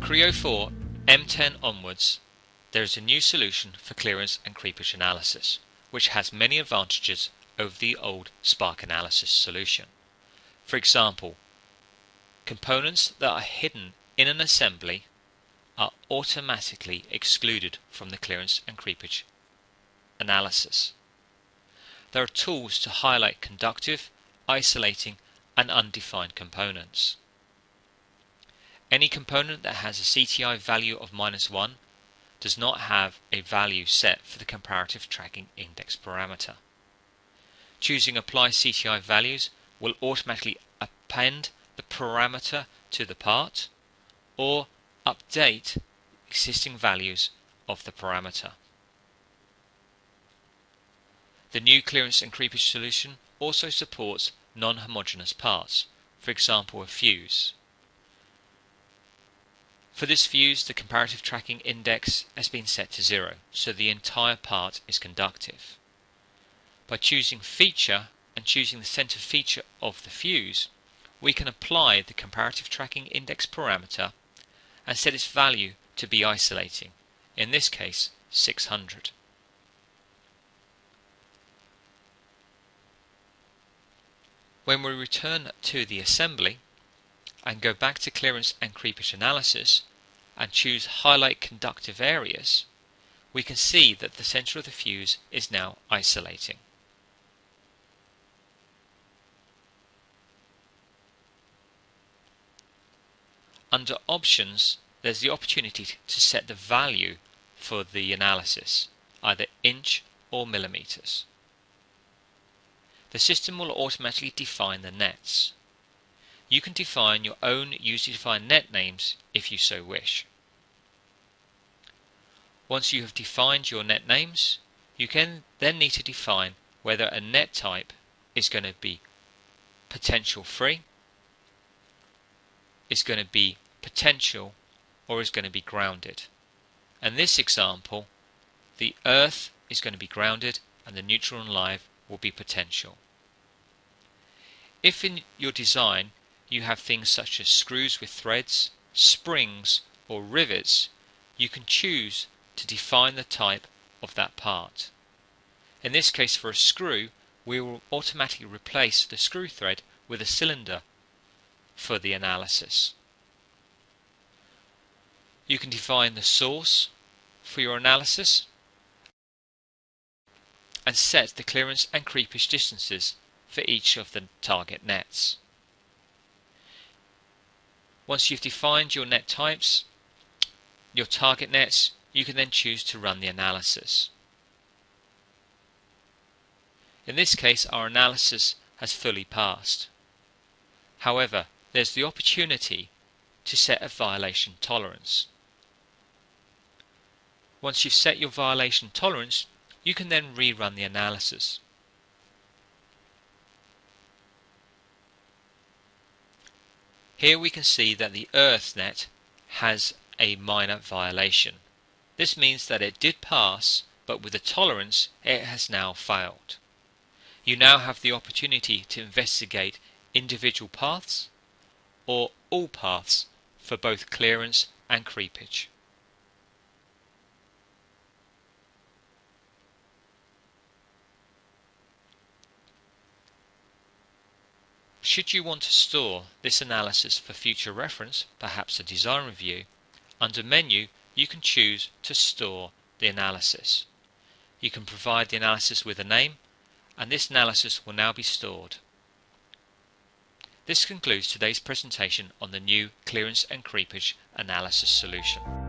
Creo 4 M10 onwards, there is a new solution for clearance and creepage analysis, which has many advantages over the old Spark analysis solution. For example, components that are hidden in an assembly are automatically excluded from the clearance and creepage analysis. There are tools to highlight conductive, isolating and undefined components. Any component that has a CTI value of -1 does not have a value set for the comparative tracking index parameter. Choosing Apply CTI values will automatically append the parameter to the part or update existing values of the parameter. The new clearance and creepage solution also supports non-homogeneous parts, for example a fuse. For this fuse, the comparative tracking index has been set to 0, so the entire part is conductive. By choosing Feature and choosing the center feature of the fuse, we can apply the comparative tracking index parameter and set its value to be isolating, in this case 600. When we return to the assembly and go back to clearance and creepage analysis and choose Highlight Conductive Areas, we can see that the center of the fuse is now isolating. Under Options, there's the opportunity to set the value for the analysis, either inch or millimeters. The system will automatically define the nets. You can define your own user-defined net names if you so wish. Once you have defined your net names, you can then need to define whether a net type is going to be potential free, is going to be potential, or is going to be grounded. In this example, the earth is going to be grounded and the neutral and live will be potential. If in your design you have things such as screws with threads, springs or rivets, you can choose to define the type of that part. In this case, for a screw, we will automatically replace the screw thread with a cylinder for the analysis. You can define the source for your analysis and set the clearance and creepage distances for each of the target nets. Once you've defined your net types, your target nets, you can then choose to run the analysis. In this case, our analysis has fully passed. However, there's the opportunity to set a violation tolerance. Once you've set your violation tolerance, you can then rerun the analysis. Here we can see that the earth net has a minor violation. This means that it did pass, but with a tolerance it has now failed. You now have the opportunity to investigate individual paths or all paths for both clearance and creepage. Should you want to store this analysis for future reference, perhaps a design review, under Menu you can choose to store the analysis. You can provide the analysis with a name, and this analysis will now be stored. This concludes today's presentation on the new clearance and creepage analysis solution.